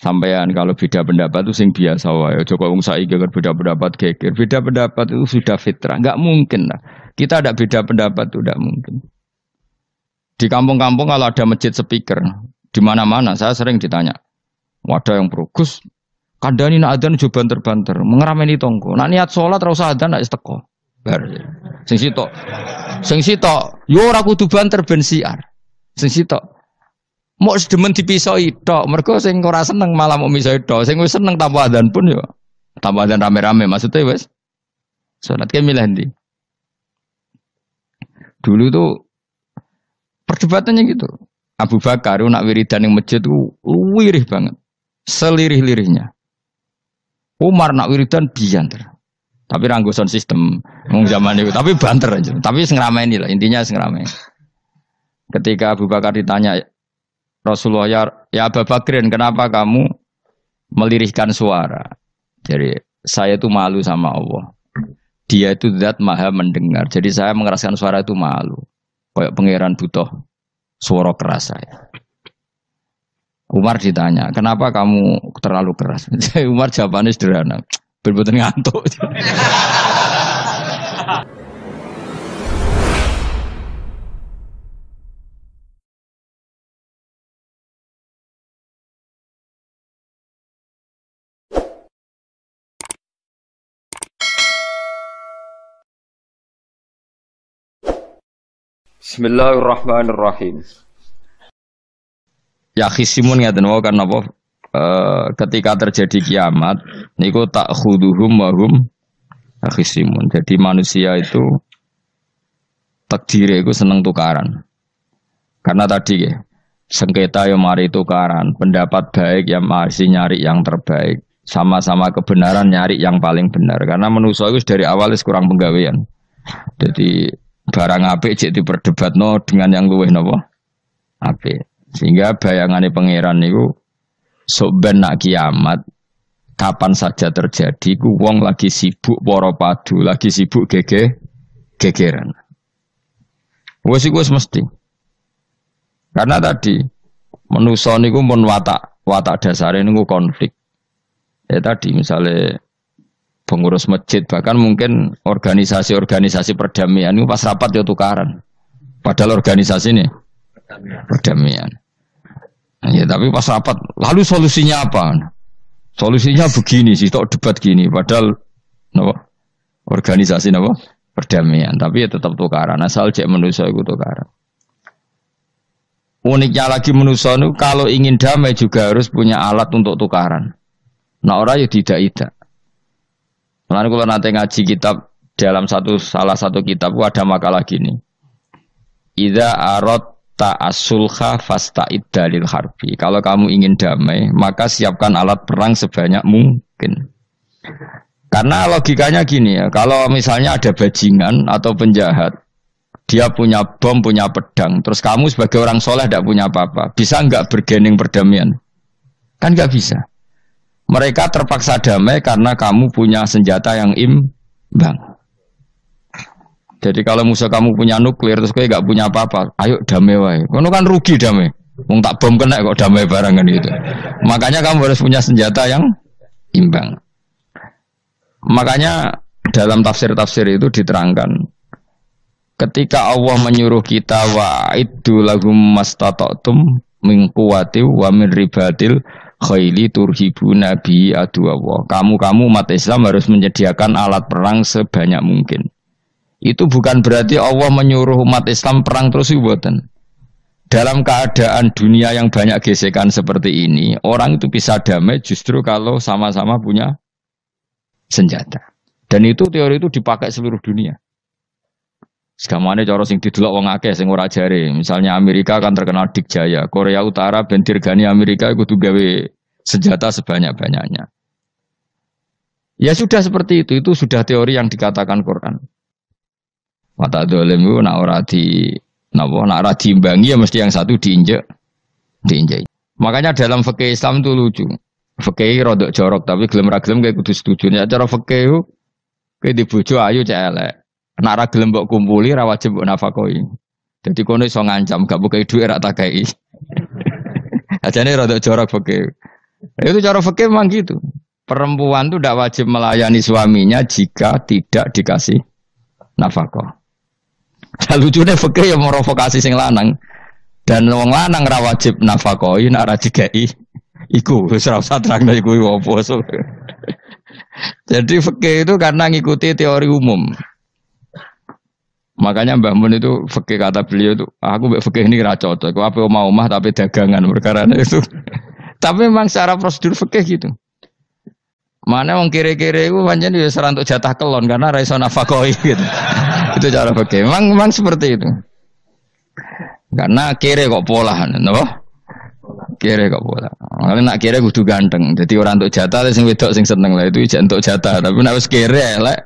Sampean kalau beda pendapat itu sing biasa wae. Aja kok wong saiki kan beda pendapat geger. Beda pendapat itu sudah fitrah. Enggak mungkin lah. Kita ada beda pendapat itu enggak mungkin. Di kampung-kampung kalau ada masjid speaker, di mana-mana saya sering ditanya. Wadah yang Gus, kandhani nak adzan jo banter-banter, mengerameni tonggo. Nak niat salat ora usah adzan nak teko. Bar. Sing sitok, yo ora kudu banter ben siar. Sing sitok mau sedemen dipisoi tok, mergo sing ora seneng malah mau misoi tok, sing wis seneng tanpa adzan pun yo tanpa adzan rame-rame maksudnya wis salat ke milih ndi. Dulu tuh perdebatannya gitu. Abu Bakar nak wiridan ning masjid tuh wirih banget. Selirih-lirihnya. Umar nak wiridan bianter. Tapi ranggo sound system wong zaman itu, tapi banter aja. Tapi sing ngrameni lah, intinya sing ngrameni. Ketika Abu Bakar ditanya Rasulullah, ya Abu Bakrin, kenapa kamu melirihkan suara? Jadi saya itu malu sama Allah. Dia itu zat maha mendengar. Jadi saya mengeraskan suara itu malu. Kayak pangeran butuh suara keras saya. Umar ditanya, kenapa kamu terlalu keras? Umar jawabannya sederhana. Bener-bener ngantuk. Bismillahirrahmanirrahim. Ya khisimun ngaten wae kan apa ketika terjadi kiamat niku tak khuduhum wa hum khisimun. Jadi manusia itu takdire iku seneng tukaran. Karena tadi ya, sengketa yang mari tukaran, pendapat baik yang masih nyari yang terbaik, sama-sama kebenaran nyari yang paling benar. Karena manusia itu dari awal kurang penggawean. Jadi barang apik cek diperdebatno dengan yang luwih napa apik. Sehingga bayangannya pangeran niku sok ben nak kiamat kapan saja terjadi ku wong lagi sibuk para padu, lagi sibuk gegeran. Wes iku mesti. Karena tadi manusa niku pun watak dasare niku konflik. Ya tadi misalnya pengurus masjid, bahkan mungkin organisasi-organisasi perdamaian itu pas rapat ya tukaran. Padahal organisasi ini perdamaian. Ya tapi pas rapat, lalu solusinya apa? Solusinya begini sih, tok debat gini. Padahal napa? Organisasi napa? Perdamaian. Tapi ya tetap tukaran. Asal cek manusia itu tukaran. Uniknya lagi manusia itu kalau ingin damai juga harus punya alat untuk tukaran. Nah orang ya tidak. Lalu kalau nanti ngaji kitab dalam salah satu kitab ada makalah gini. Idza aradta as-sulha fasta'id dalil harbi. Kalau kamu ingin damai, maka siapkan alat perang sebanyak mungkin. Karena logikanya gini ya, kalau misalnya ada bajingan atau penjahat, dia punya bom, punya pedang, terus kamu sebagai orang soleh tidak punya apa-apa, bisa nggak bergening perdamaian? Kan nggak bisa. Mereka terpaksa damai karena kamu punya senjata yang imbang. Jadi kalau musuh kamu punya nuklir terus kayak gak punya apa-apa, ayo damai wae. Kono kan rugi damai. Wong tak bom kena kok damai barang kan gitu. Makanya kamu harus punya senjata yang imbang. Makanya dalam tafsir-tafsir itu diterangkan ketika Allah menyuruh kita wa'iddu lahum mastata'tum min quwwati wa min ribatil khaili turhibuna bi aduwallah. Kamu umat Islam harus menyediakan alat perang sebanyak mungkin. Itu bukan berarti Allah menyuruh umat Islam perang terus mboten. Dalam keadaan dunia yang banyak gesekan seperti ini, orang itu bisa damai justru kalau sama-sama punya senjata. Dan itu teori itu dipakai seluruh dunia. Segamane cara sing didelok wong akeh sing ora jare. Misalnya Amerika kan terkenal dikjaya, Korea Utara ben dirgani Amerika kudu gawe senjata sebanyak-banyaknya. Ya sudah seperti itu sudah teori yang dikatakan Quran. Mata dolim itu nak ora diimbangi ya mesti yang satu diinjek. Makanya dalam fikih Islam itu lucu. Fikih rodok jorok tapi gelem ra gelem kayak kudu setuju. Ya cara fikih itu kayak di bojo ayu cek elek. Nak ra gelem mbok kumpuli ra wajib mbok nafakoi. Dadi kono iso ngancam gak buka dhuwit ra takai. Ajane rodok jorok fikih. Itu cara fikih memang gitu. Perempuan itu tidak wajib melayani suaminya jika tidak dikasih nafkah. Nah, lucunya fikih yang merovokasi sing lanang dan wong lanang ra wajib nafkahi nek ra digawe iku wis ora usah terangno iku opo. Jadi fikih itu karena ngikuti teori umum. Makanya Mbah Mun itu fikih kata beliau itu aku mbek fikih ini ra cocok. Aku ape omah tapi dagangan perkara itu. Tapi memang secara prosedur fikih gitu. Mana wong kere-kere itu pancen wis ora entuk jatah kelon karena ra iso nafkahi gitu. Itu cara fikih. Memang seperti itu. Karena kere kok pola, napa? Kere kok pola. Kalau nak kere kudu ganteng. Jadi orang untuk jatah sing wedok sing seneng lah itu ijek untuk jatah. Tapi nak wis kere elek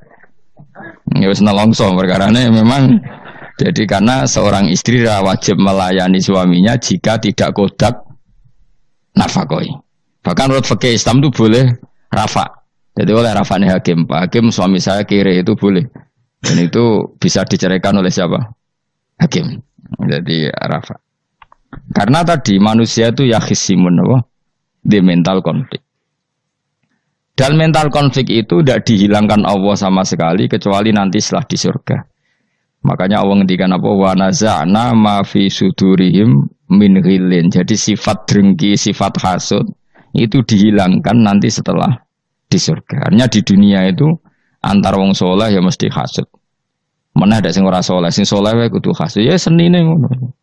ya wis nelongso perkarane memang. Jadi karena seorang istri wajib melayani suaminya jika tidak kodak nafkahi. Bahkan menurut fikih Islam itu boleh rafa. Jadi oleh rafane hakim. Pak Hakim suami saya kere itu boleh. Dan itu bisa diceraikan oleh siapa? Hakim. Jadi rafa. Karena tadi manusia itu ya khisimun di mental konflik. Dan mental konflik itu tidak dihilangkan Allah sama sekali kecuali nanti setelah di surga. Makanya Allah ngendikan apa? Wa naza'na ma fi sudurihim min ghillin. Jadi sifat drengki, sifat hasud itu dihilangkan nanti setelah di surga. Artinya di dunia itu antar wong soleh ya mesti hasud. Mana ada sing ora soleh, sing soleh wae kudu hasud. Ya senine ngono.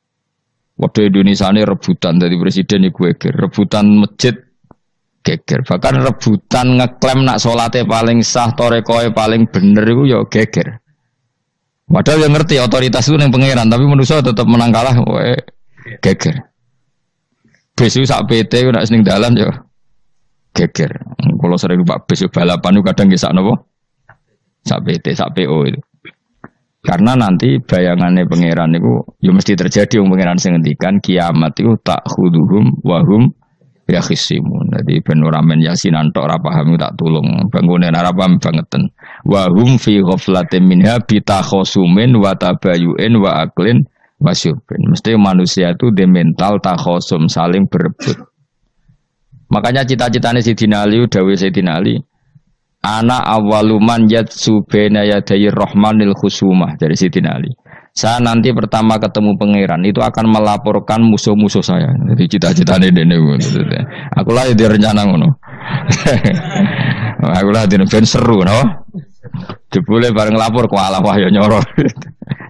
Waktu Indonesia ini rebutan dari presiden iku geger, rebutan masjid geger. Bahkan rebutan ngeklaim nak salate paling sah, torekoe paling bener iku ya geger. Padahal yang ngerti otoritas itu yang pangeran, tapi manusia tetap menang kalah, wae geger. Besok sak PT nak seneng dalan ya geger. Kalau sering Pak besok balapan itu kadang nggih sak napa? Sak PT, sak PO itu. Karena nanti bayangannya pangeran itu ya mesti terjadi yang pangeran sing ngendikan kiamat itu tak khuduhum wahum ya khisimun. Jadi ben ora men yasinan tok ora paham tak tulung bangunan ora paham bangeten. Wahum fi ghaflatin minha bitakhasumin wa tabayu'in wa aklin wasyubin. Mesti manusia itu di mental takhasum saling berebut. Makanya cita-citanya Sayyidina Ali dawuh Sayyidina Ali ana awaluman yatsu bena yadayi rahmanil khusumah dari Sayyidina Ali. Saya nanti pertama ketemu pangeran itu akan melaporkan musuh-musuh saya. Jadi cita-citane dene ngono. Aku lah di rencana ngono. Aku lah di ben seru no. Jebule bareng lapor ku Allah wah ya nyoro.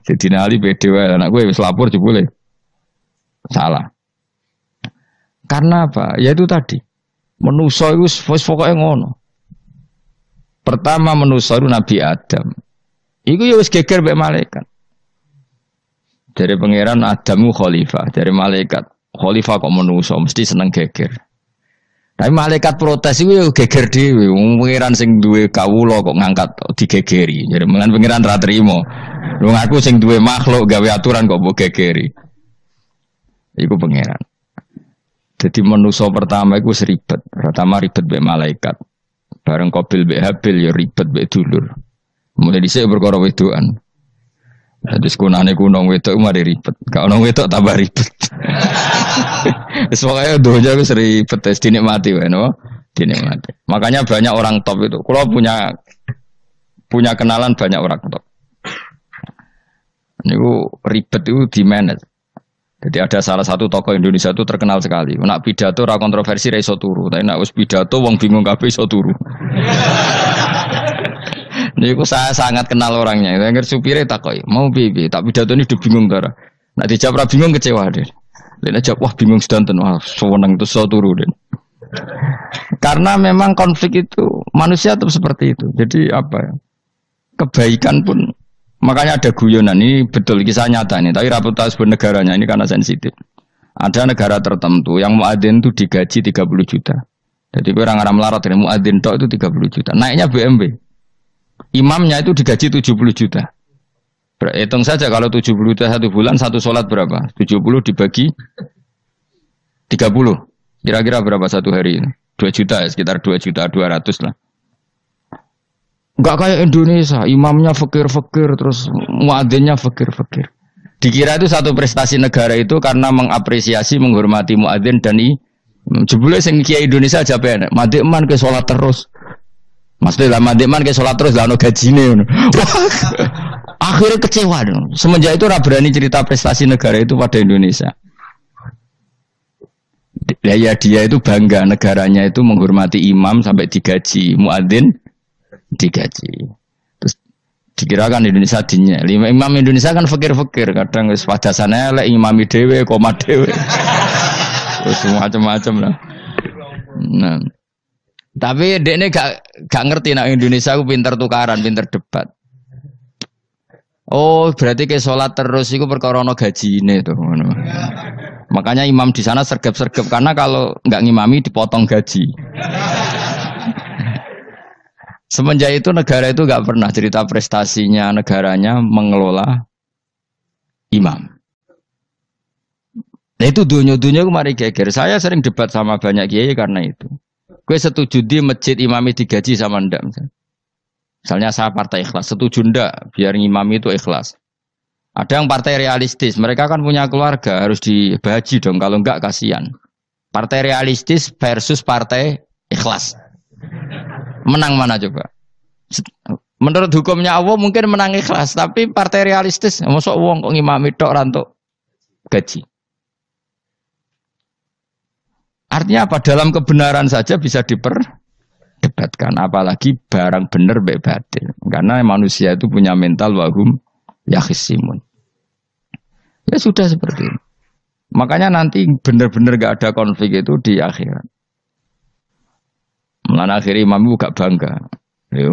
Sayyidina Ali pede wae anak gue wis lapor jebule. Salah. Karena apa? Ya itu tadi. Manusa iku wis pokoke ngono. Pertama manusia itu Nabi Adam. Iku ya wis geger mbek malaikat. Dari pangeran Adamu khalifah, dari malaikat khalifah kok manusia mesti seneng geger. Tapi malaikat protes iku ya geger dhewe. Pangeran sing duwe kawula kok ngangkat digegeri. Jadi mengan pangeran ra trimo. Wong aku sing duwe makhluk gawe aturan kok mbok gegeri. Iku pangeran. Jadi manusia pertama iku seribet. Pertama ribet mbek malaikat. Bareng Qabil mbek Habil ya ribet mbek dulur. Mulai dhisik perkara wedokan. Dadi sekunane kuno wedok mari ribet. Gak ono wedok tambah ribet. Wis pokoke donya wis ribet wis dinikmati wae no. Dinikmati. Makanya banyak orang top itu. Kalau punya kenalan banyak orang top. Niku ribet itu di manage. Jadi ada salah satu tokoh Indonesia itu terkenal sekali. Nak pidato ra kontroversi ra iso turu, tapi nak wis pidato wong bingung kabeh iso turu. Niku saya sangat kenal orangnya. Dengar supire takoki, "Mau piye? Tak pidato ini udah bingung ta." Nak dijawab ra bingung kecewa deh. Lha jawab wah bingung sedanten, wah seneng terus iso turu deh. Karena memang konflik itu manusia tetap seperti itu. Jadi apa ya? Kebaikan pun makanya ada guyonan ini betul kisah nyata ini, tapi reputasi bernegaranya ini karena sensitif. Ada negara tertentu yang muadzin itu digaji 30 juta. Jadi orang Arab melarat ini muadzin tok itu 30 juta. Naiknya BMW. Imamnya itu digaji 70 juta. Hitung saja kalau 70 juta satu bulan satu sholat berapa? 70 dibagi 30. Kira-kira berapa satu hari ini? 2 juta ya, sekitar 2 juta 200 lah. Enggak kayak Indonesia, imamnya fakir-fakir terus muadzinnya fakir-fakir. Dikira itu satu prestasi negara itu karena mengapresiasi, menghormati muadzin dan Jebule sing kiai Indonesia aja penak. Madekman ke salat terus. Maksudnya lah madekman ke salat terus lah ono gajine ngono. Akhirnya kecewa dong. Semenjak itu ora berani cerita prestasi negara itu pada Indonesia. Ya dia itu bangga negaranya itu menghormati imam sampai digaji, muadzin digaji. Terus dikirakan Indonesia dinya. Imam Indonesia kan fakir-fakir, kadang wis padasane elek imami dhewe, koma dhewe. Terus macam-macam lah. Nah. Tapi dekne gak ngerti nek Indonesia ku pinter tukaran, pinter debat. Oh, berarti ke sholat terus itu perkara ono gajine tuh. Makanya imam di sana sergap-sergap karena kalau nggak ngimami dipotong gaji. Semenjak itu negara itu nggak pernah cerita prestasinya negaranya mengelola imam. Nah itu dunia-dunia kemarin geger. Saya sering debat sama banyak kiai karena itu. Gue setuju di masjid imami digaji sama ndak. Misalnya saya partai ikhlas, setuju ndak biar ngimami itu ikhlas. Ada yang partai realistis, mereka kan punya keluarga, harus dibaji dong, kalau enggak kasihan. Partai realistis versus partai ikhlas. Menang mana coba? Menurut hukumnya Allah mungkin menang ikhlas, tapi partai realistis, masuk uang kok ngimami tok rantuk gaji. Artinya apa? Dalam kebenaran saja bisa diperdebatkan, apalagi barang bener mbek batil. Karena manusia itu punya mental wahum yakhisimun. Ya sudah seperti ini. Makanya nanti benar-benar gak ada konflik itu di akhirat. Mulane akhir imam itu gak bangga. Ya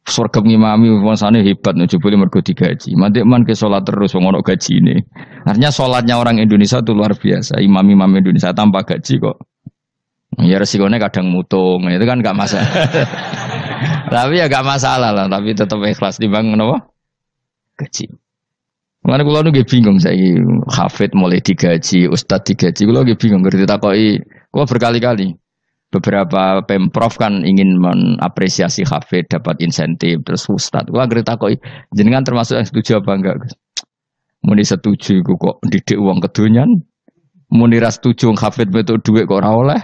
surga ngimami wangsane hebat jebule mergo digaji. Mandek man ke salat terus wong ono gajine. Artinya salatnya orang Indonesia itu luar biasa. Imam-imam Indonesia tanpa gaji kok. Ya resikonya kadang mutung, itu kan gak masalah. Tapi ya gak masalah lah, tapi tetap ikhlas timbang kenapa? Gaji. Mana kalau nunggu bingung saya, hafid mulai digaji, ustadz digaji, kalau nunggu bingung ngerti takoi, kalau berkali-kali beberapa pemprov kan ingin mengapresiasi hafid dapat insentif terus ustadz, kalau ngerti takoi, jenengan termasuk yang setuju apa enggak? Muni setuju, kok didik uang kedunyan, muni ras setuju hafid betul duit kok ora oleh.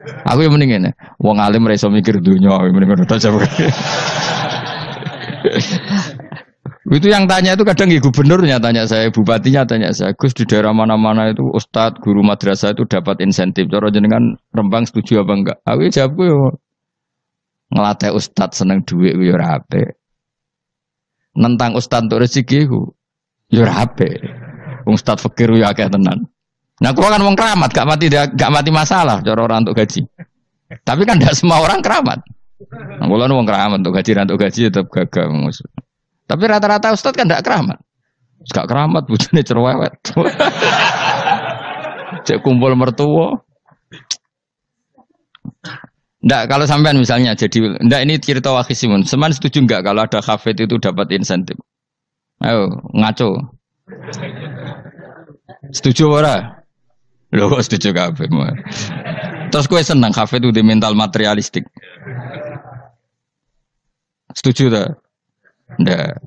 Aku yang mendingin ya, wong alim reso mikir dunia, mendingan udah coba. Itu yang tanya itu kadang gubernurnya tanya saya, bupatinya tanya saya, Gus di daerah mana-mana itu ustadz, guru madrasah itu dapat insentif. Cara jenengan Rembang setuju apa enggak? Aku jawabku yo ngelatih ustadz seneng duit yo ora apik. Nentang ustadz untuk rezeki ku yo ora apik. Wong ustadz fakir yo akeh tenan. Nah, kalau kan wong keramat, gak mati masalah cara orang untuk gaji. Tapi kan tidak semua orang keramat. Nah, kalau wong keramat untuk gaji tetap gagal. Tapi rata-rata ustadz kan tidak keramat. Gak keramat, bujune cerewet. Cek kumpul mertua. Ndak kalau sampean misalnya jadi ndak ini cerita Wakhisimun. Seman setuju enggak kalau ada hafid itu dapat insentif? Ayo ngaco. Setuju ora? Loh kok setuju kabeh. Terus kowe seneng hafid itu di mental materialistik. Setuju tak? Ndak.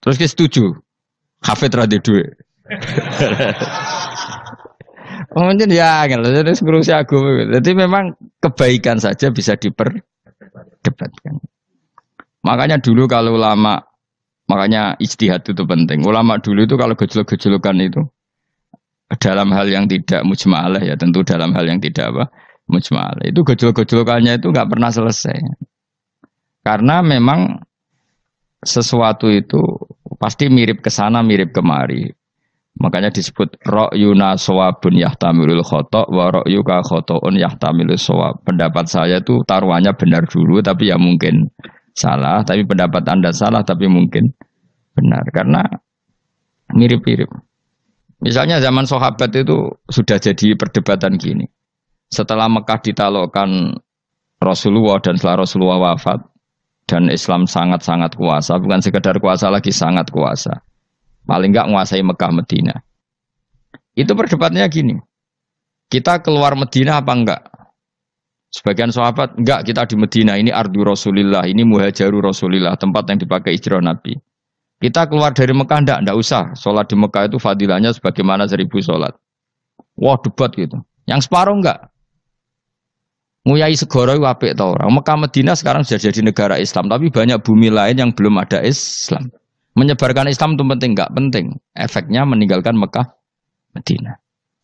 Terus kowe setuju hafid ra di duit. Mungkin ya angel, jadi ngurusi agama. Jadi memang kebaikan saja bisa diperdebatkan. Makanya dulu kalau ulama, makanya ijtihad itu penting. Ulama dulu itu kalau gejolak-gejolokan itu dalam hal yang tidak mujma'alah ya, tentu dalam hal yang tidak apa mujma'alah. Itu gejolak-gejolokannya itu nggak pernah selesai. Karena memang sesuatu itu pasti mirip ke sana, mirip kemari. Makanya disebut ra'yuna shawabun yahtamilul khata' wa ra'yuka khata'un yahtamilus shawab. Pendapat saya itu taruhannya benar dulu tapi ya mungkin salah, tapi pendapat Anda salah tapi mungkin benar karena mirip-mirip. Misalnya zaman sahabat itu sudah jadi perdebatan gini. Setelah Mekah ditaklukkan Rasulullah dan setelah Rasulullah wafat dan Islam sangat-sangat kuasa, bukan sekedar kuasa lagi, sangat kuasa. Paling enggak menguasai Mekah Medina. Itu perdebatannya gini. Kita keluar Medina apa enggak? Sebagian sahabat, enggak, kita di Medina, ini ardu Rasulillah, ini muhajaru Rasulillah, tempat yang dipakai hijrah Nabi. Kita keluar dari Mekah enggak usah. Sholat di Mekah itu fadilahnya sebagaimana 1000 sholat. Wah debat gitu. Yang separuh enggak. Nguyai segoro itu apik ta ora. Mekah Madinah sekarang sudah jadi negara Islam, tapi banyak bumi lain yang belum ada Islam. Menyebarkan Islam itu penting enggak penting. Efeknya meninggalkan Mekah Madinah.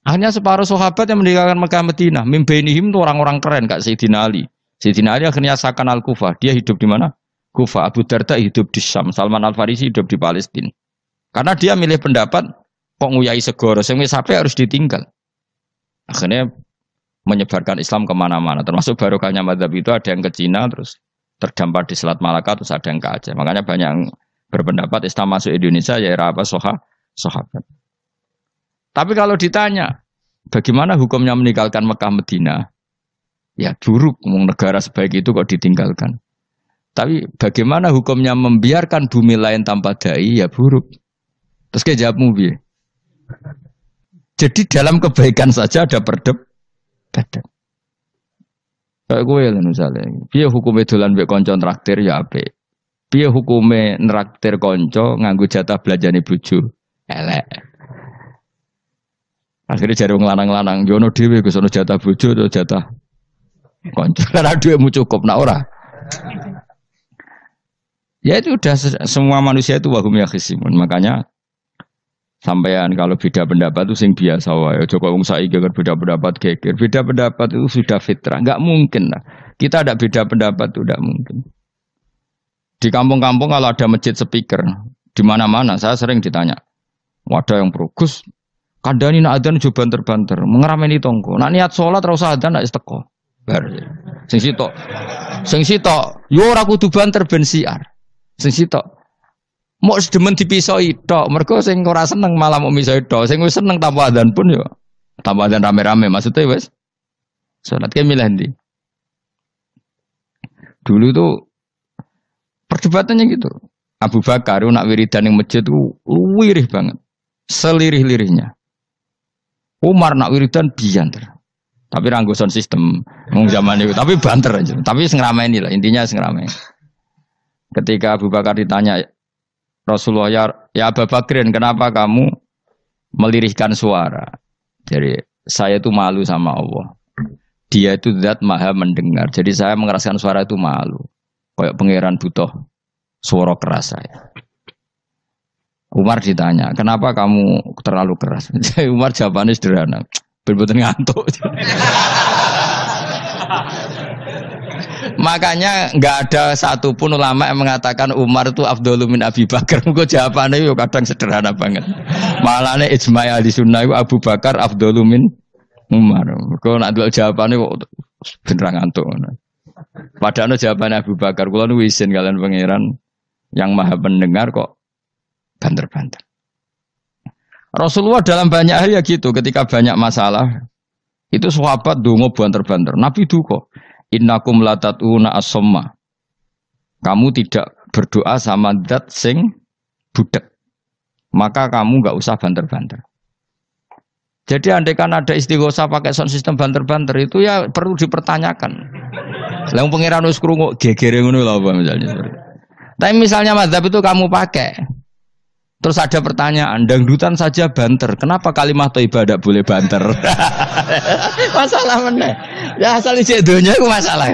Hanya separuh sahabat yang meninggalkan Mekah Madinah. Mimbainihim itu orang-orang keren Kak Sayyidina Ali. Sayyidina Ali akhirnya sakan Al-Kufah. Dia hidup di mana? Kufah. Abu Darda hidup di Syam. Salman Al-Farisi hidup di Palestina. Karena dia milih pendapat kok nguyai segoro sing wis sampai harus ditinggal. Akhirnya menyebarkan Islam kemana-mana, termasuk barokahnya mazhab itu ada yang ke Cina, terus terdampar di Selat Malaka, terus ada yang ke Aceh. Makanya banyak yang berpendapat Islam masuk Indonesia ya era apa sahabat. Tapi kalau ditanya bagaimana hukumnya meninggalkan Mekah Madinah, ya buruk. Negara sebaik itu kok ditinggalkan. Tapi bagaimana hukumnya membiarkan bumi lain tanpa dai, ya buruk. Terus kayak jawabmu piye? Jadi dalam kebaikan saja ada perdebatan. Kayak gue lah misalnya, piye hukumnya dolan mbek kanca traktir ya apik. Piye hukumnya nraktir kanca nganggo jatah belanjane bojo? Elek. Akhirnya jare wong lanang-lanang, yo ono dhewe Gus ono jatah bojo atau jatah kanca. Karena duitmu cukup nak ora. Ya itu udah semua manusia itu wahum yakhisimun. Makanya sampean kalau beda pendapat itu sing biasa wae. Joko wong saiki kan beda pendapat geger. Beda pendapat itu sudah fitrah. Enggak mungkin lah. Kita ada beda pendapat itu enggak mungkin. Di kampung-kampung kalau ada masjid speaker, di mana-mana saya sering ditanya. Wadah yang progus, kandhani nak adzan jo banter-banter, mengerameni tonggo. Nak niat salat ora usah adzan nak teko. Bar. Sing sitok, yo ora kudu banter ben siar. Sing sitok mau sedemen dipisoi tok, mergo sing ora seneng malah mau misoi tok, sing wis seneng tanpa adzan pun yo tanpa adzan rame-rame maksudnya wis salat ke milih ndi. Dulu tuh perdebatannya gitu. Abu Bakar nak wiridan ning masjid tuh wirih banget. Selirih-lirihnya. Umar nak wiridan bianter. Tapi ranggoson sistem wong zaman itu, tapi banter aja. Tapi sing rameni lah, intinya sing rameni. Ketika Abu Bakar ditanya Rasulullah, ya Abu Bakrin, kenapa kamu melirihkan suara? Jadi saya itu malu sama Allah. Dia itu zat maha mendengar. Jadi saya mengeraskan suara itu malu. Kayak pangeran butuh suara keras saya. Umar ditanya, kenapa kamu terlalu keras? Umar jawabannya sederhana. Bener-bener ngantuk. Makanya nggak ada satupun ulama yang mengatakan Umar itu afdhalu min Abi Bakar. Kok jawabannya yo kadang sederhana banget. Malahnya ijma' ahli sunnah itu Abu Bakar afdhalu min Umar. Kok nak delok jawabannya kok beneran ngantuk. Padahal jawabannya Abu Bakar. Kula nu isin kalian pangeran yang maha pendengar kok banter-banter. Rasulullah dalam banyak hal ya gitu. Ketika banyak masalah itu sahabat dongo banter-banter. Nabi duka. Innakum latatuna as-somma. Kamu tidak berdoa sama zat sing budek. Maka kamu enggak usah banter-banter. Jadi andaikan ada istighosah pakai sound system banter-banter itu ya perlu dipertanyakan. Lah wong pangeran wis krungu gegere ngono lho apa misalnya. Tapi misalnya mazhab itu kamu pakai. Terus ada pertanyaan, dangdutan saja banter. Kenapa kalimat thayyibah tidak boleh banter? Masalah mana? Ya asal isi dunia itu masalah.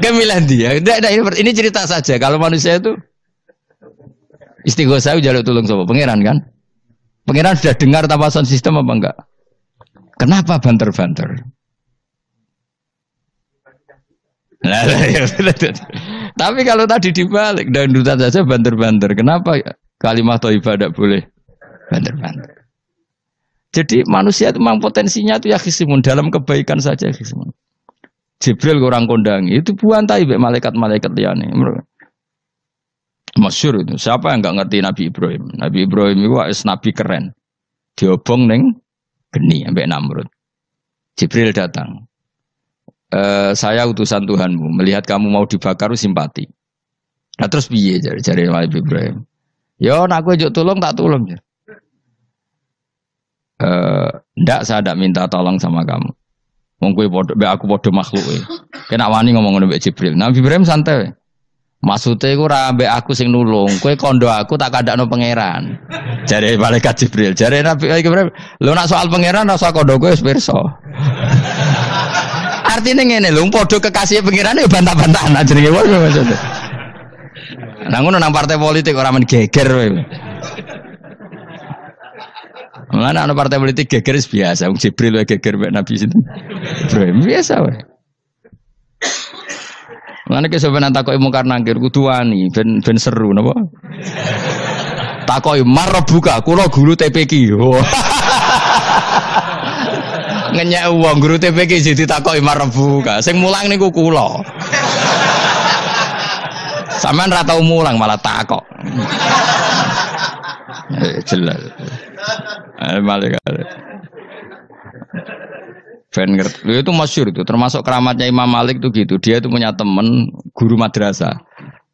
Kemilan dia. Ini cerita saja. Kalau manusia itu istighosah jaluk tulung sama pangeran kan? Pangeran sudah dengar tanpa sound system apa enggak? Kenapa banter-banter? Nah, tapi kalau tadi dibalik dangdutan saja banter-banter. Kenapa kalimat thayyibah tidak boleh banter-banter? Jadi manusia itu memang potensinya itu ya khisimun dalam kebaikan saja khisimun. Jibril orang kondangi itu buantai malaikat-malaikat liyane. Masyhur itu. Siapa yang enggak ngerti Nabi Ibrahim? Nabi Ibrahim itu nabi keren. Diobong ning geni ambek Namrud. Jibril datang. Saya utusan Tuhanmu, melihat kamu mau dibakar simpati. Nah terus piye jare Nabi Ibrahim? Yo nak gue juk tolong tak tolong ya. Ndak saya tidak minta tolong sama kamu. Wong kowe padha aku padha makhluk e. Kena wani ngomong ngono mbek Jibril. Nabi Ibrahim santai. Maksudnya iku ora ambek aku sing nulung, kowe kondo aku tak kandakno pangeran. Jare malaikat Jibril, jare Nabi Ibrahim, lho nak soal pangeran rasa kondo kowe wis pirsa. Artinya ngene lho, padha kekasih pangeran yo bantah-bantahan jenenge wae maksudnya. Nah ngono nang partai politik ora men geger kowe. Mana ana partai politik geger biasa, wong Jibril wae geger mek Nabi sinten. Ibrahim biasa wae. Mana ke sebenarnya takoki mungkar nangkir kudu wani ben seru napa? Takoki marbuka kula guru TPQ. Ngenyek wong guru TPQ jadi takoki marbuka. Sing mulang niku kula. Sampeyan ra tau mulang malah takok. Jelas. Malaikat. Ben ngerti. Itu masyhur itu, termasuk keramatnya Imam Malik itu gitu. Dia itu punya teman guru madrasah.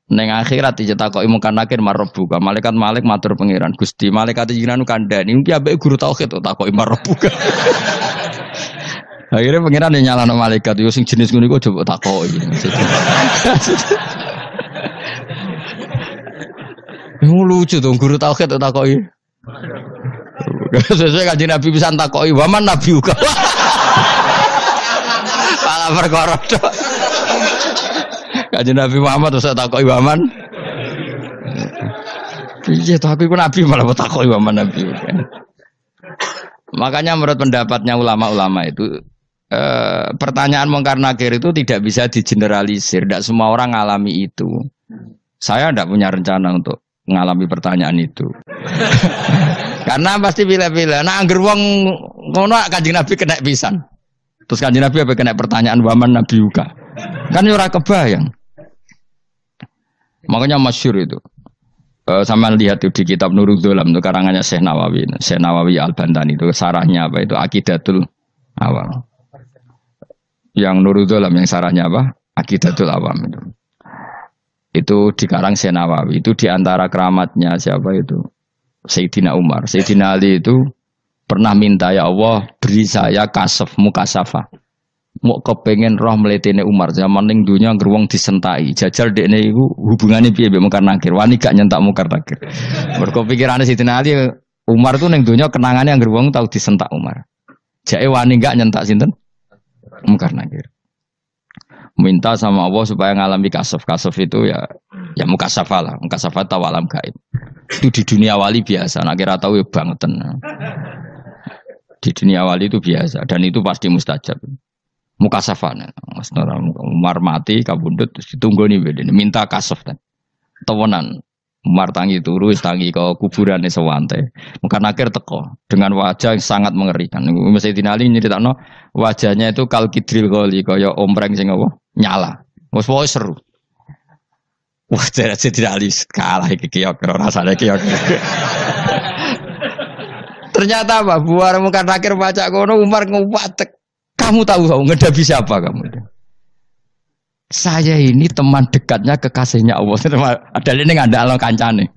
Neng akhirat dicetakoki mungkar nakir marbuka. Malaikat Malik matur pangeran. Gusti malaikat jenengan kandhani iki ambek guru tauhid takoki marbuka. Akhirnya pangeran nyalano malaikat yo sing jenis ngono iku coba takoki. Lucu tuh guru tauhid takoki. Sesuai kanjeng Nabi bisa takoki waman nabi uga. Pala perkara tok. Kanjeng Nabi Muhammad terus takoki waman. Piye to aku iku nabi malah takoki waman nabi uga. Makanya menurut pendapatnya ulama-ulama itu pertanyaan mungkar nakir itu tidak bisa digeneralisir. Tidak semua orang ngalami itu. Saya tidak punya rencana untuk mengalami pertanyaan itu. Karena pasti bila-bila. Nah, angger wong ngono kanjeng Nabi kena pisan. Terus kanjeng Nabi apa kena pertanyaan waman nabi uka. Kan ora kebayang. Makanya masyhur itu. Sama lihat itu di kitab Nurul Dzolam itu karangannya Syekh Nawawi. Syekh Nawawi Al-Bantani itu sarahnya apa itu Aqidatul Awam. Yang Nurul Dzolam yang sarahnya apa? Aqidatul Awam itu. Itu dikarang Syekh Nawawi. Itu diantara keramatnya siapa itu? Sayyidina Umar. Sayyidina Ali itu pernah minta ya Allah beri saya kasaf mukasafah. Mau kepengen roh meletene Umar zaman ning dunya ngruwung disentai. Jajal dekne iku hubungane piye mbek mungkar nakir. Wani gak nyentak mungkar nakir. Mergo pikirane Sayyidina Ali Umar tuh ning dunya kenangane anggere wong tau disentak Umar. Jake wani gak nyentak sinten? Mungkar nakir. Minta sama Allah supaya ngalami kasaf. Kasaf itu ya mukasafah lah. Mukasafah tahu alam gaib. Itu di dunia wali biasa. Nak kira tahu ya bangetan. Di dunia wali itu biasa dan itu pasti mustajab. Mukasafah. Umar mati kabundut terus ditunggu nih bedene minta kasaf kan. Tawanan Umar tangi turu tangi ke kuburane sewante. Mungkin akhir teko dengan wajah yang sangat mengerikan. Sayyidina Ali nyeritakno wajahnya itu kal kidril qoli kaya ompreng sing apa nyala. Wes pokoke seru. Wah, Sayyidina Ali kalah iki kiok rasane kiok. Ternyata apa? Buar mungkin akhir baca kono Umar ngupatek. Kamu tahu ngedapi siapa kamu? Saya ini teman dekatnya kekasihnya Allah. Ada ini nggak ada alam kancane.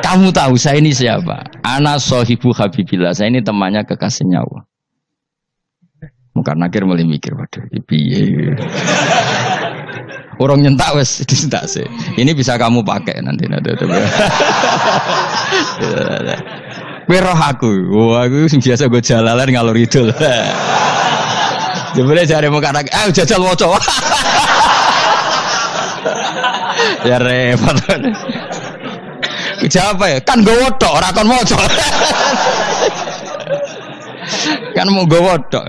Kamu tahu saya ini siapa? Ana sohibu habibillah. Saya ini temannya kekasihnya Allah. Mungkin akhir mulai mikir, waduh, piye. Orang nyentak wes disentak sih. Ini bisa kamu pakai nanti. Weroh aku, aku biasa gue jalalan ngalor idul. Jebule jare mung anak, jajal waca. Ya repot. Jawab ya, kan gowo tok ora kon waca. Kan mau gowo tok.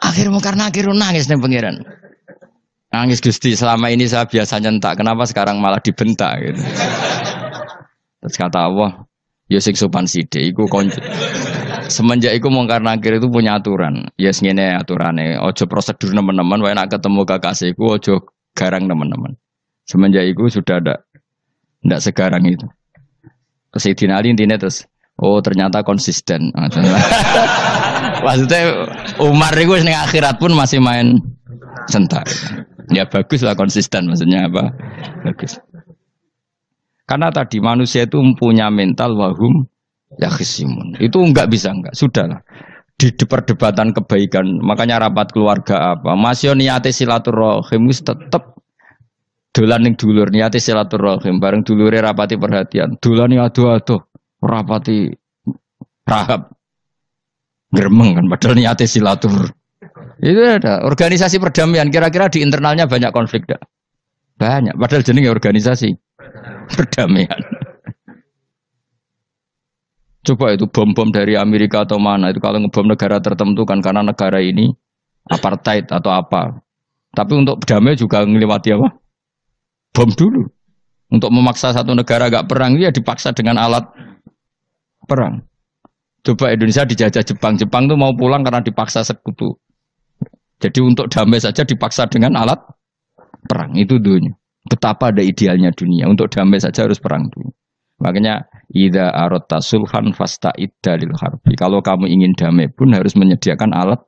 Akhir karena akhir nangis ning pangeran. Nangis Gusti, selama ini saya biasa nyentak, kenapa sekarang malah dibentak gitu. Terus kata Allah, ya sing sopan sithik iku konco. Semenjak iku mungkar nakir itu punya aturan. Ya yes, ngene aturane, ojo prosedur teman-teman, wae nak ketemu kekasihku ojo garang teman-teman. Semenjak iku sudah ndak segarang itu. Terus Sayyidina Ali intinya terus, oh ternyata konsisten. Maksudnya Umar itu ning akhirat pun masih main sentak. Ya bagus lah konsisten, maksudnya apa? Bagus. Karena tadi manusia itu punya mental wahum ya khisimun. Itu enggak bisa enggak. Sudahlah. di perdebatan kebaikan. Makanya rapat keluarga apa? Masih niate silaturahim tetep dolan ning dulur niate silaturahim bareng dulure rapati perhatian. Dolani aduh-aduh rapati rahab gremeng kan padahal niate silatur. Itu ada organisasi perdamaian kira-kira di internalnya banyak konflik dah. Banyak padahal jenenge organisasi perdamaian. Coba itu bom-bom dari Amerika atau mana itu kalau ngebom negara tertentu kan karena negara ini apartheid atau apa. Tapi untuk damai juga ngelewati apa? Bom dulu. Untuk memaksa satu negara gak perang ya dipaksa dengan alat perang. Coba Indonesia dijajah Jepang. Jepang tuh mau pulang karena dipaksa sekutu. Jadi untuk damai saja dipaksa dengan alat perang. Itu dunia. Betapa ada idealnya dunia. Untuk damai saja harus perang dulu. Makanya idza aradta sulhan fasta'id dalil harbi. Kalau kamu ingin damai pun harus menyediakan alat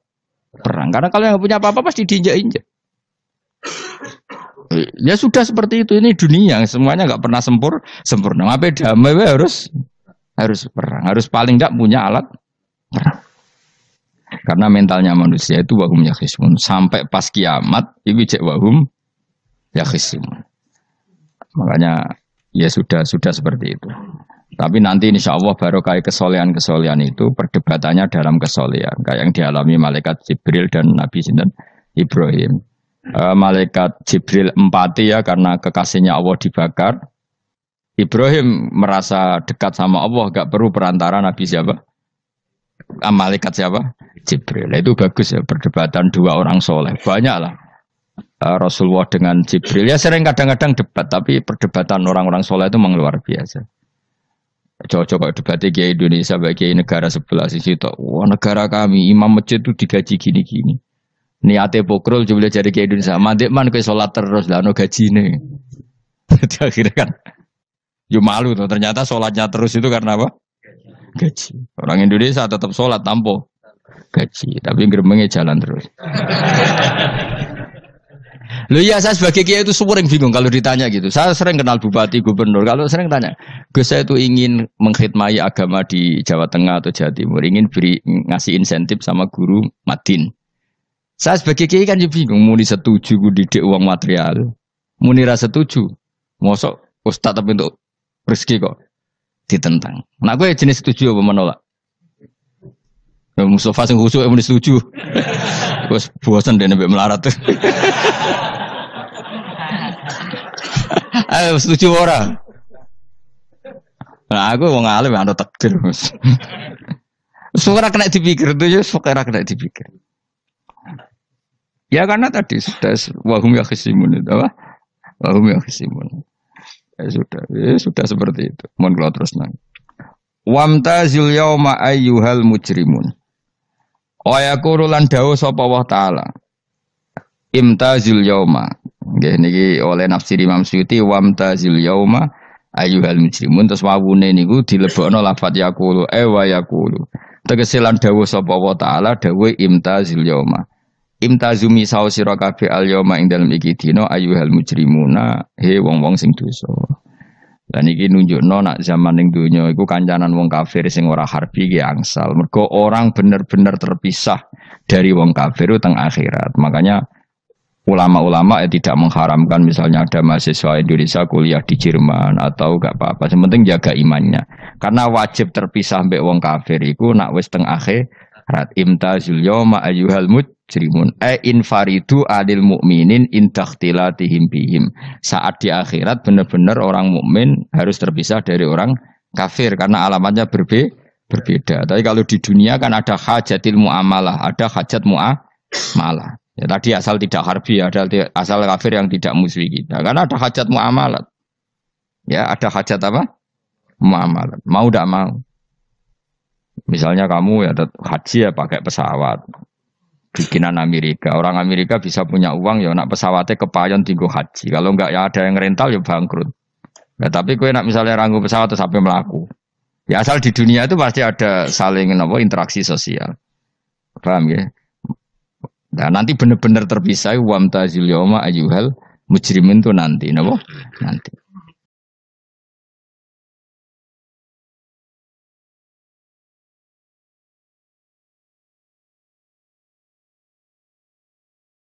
perang. Karena kalau yang punya apa-apa pasti diinjak-injak. Ya sudah seperti itu. Ini dunia semuanya nggak pernah sempurna. Apa damai harus perang. Harus paling nggak punya alat perang. Karena mentalnya manusia itu wahum yakhisimun. Sampai pas kiamat itu cek wahum yakhisimun. Makanya ya sudah seperti itu. Tapi nanti insya Allah barokah kesolehan itu perdebatannya dalam kesolehan. Kayak yang dialami malaikat Jibril dan Nabi Sinten Ibrahim. Malaikat Jibril empati ya karena kekasihnya Allah dibakar. Ibrahim merasa dekat sama Allah, gak perlu perantara Nabi siapa? Malaikat siapa? Jibril. Itu bagus ya perdebatan dua orang soleh. Banyak lah. Rasulullah dengan Jibril ya sering kadang-kadang debat tapi perdebatan orang-orang soleh itu memang luar biasa. Cocok debatnya Kiai Indonesia bagi negara sebelah sisi itu. Wah negara kami imam masjid itu digaji gini-gini. Niate pokrol coba jadi Kiai Indonesia. Mandek man ke sholat terus lah no gaji nih. Akhirnya kan, yo malu tuh ternyata sholatnya terus itu karena apa? Gaji. Orang Indonesia tetap sholat tanpa gaji tapi gremengnya jalan terus. Loh iya saya sebagai kiai itu sering bingung kalau ditanya gitu. Saya sering kenal bupati, gubernur. Kalau sering tanya, Gus saya itu ingin mengkhidmati agama di Jawa Tengah atau Jawa Timur, ingin ngasih insentif sama guru Madin. Saya sebagai kiai kan juga bingung. Muni setuju gue didik uang material, muni rasa setuju. Mosok ustadz tapi untuk rezeki kok ditentang. Nah gue jenis setuju apa menolak? Mustafa sing khusuk muni setuju. Gue bosan deh nabi melarat tuh. Ayo setuju orang. Nah aku mau ngalim ada takdir mas. Suara kena dipikir tuh ya, suara kena dipikir. Ya karena tadi sudah wahum yakhisimun itu apa? Wahum yakhisimun. Ya sudah seperti itu. Mohon kalau terus nang. Wamtazil yauma ayyuhal mujrimun. Wa yaqulu lan dawuh sapa Allah taala. Imtazil yauma. Nggih niki oleh nafsir Imam Suyuti wamtazil yauma ayyuhal mujrimun terus wawune niku dilebokno lafaz yaqulu wa yaqulu. Tegese lan dawuh sapa Allah taala dawuh imtazil yauma. Imtazumi saw sira kabeh al yauma ing dalem iki dina ayyuhal mujrimuna he wong-wong sing dosa. Lan iki nunjukno nak zaman ning donya iku kancanan wong kafir sing ora harbi ki angsal. Mergo orang bener-bener terpisah dari wong kafir teng akhirat. Makanya ulama-ulama tidak mengharamkan misalnya ada mahasiswa Indonesia kuliah di Jerman atau gak apa-apa. Sementing jaga imannya. Karena wajib terpisah mbek wong kafir iku nak wis teng akhirat. Imtazul yauma ayyuhal mujrimun infaridu adil mukminin indakhtilatihim bihim. Saat di akhirat benar-benar orang mukmin harus terpisah dari orang kafir karena alamatnya berbeda. Tapi kalau di dunia kan ada hajatil muamalah, ada hajat muamalah. Ya tadi asal tidak harbi, ada asal kafir yang tidak musuhi kita. Karena ada hajat muamalat. Ya, ada hajat apa? Muamalat. Mau tidak mau. Misalnya kamu ya haji ya pakai pesawat. Bikinan Amerika. Orang Amerika bisa punya uang ya nak pesawatnya kepayon tinggal haji. Kalau enggak ya ada yang rental ya bangkrut. Ya, tapi kue nak misalnya ranggu pesawat terus sampai melaku. Ya asal di dunia itu pasti ada saling interaksi sosial. Paham ya? Nah, nanti benar-benar terpisah wamtazil yauma ayyuhal mujrimin itu nanti, napa? Nanti.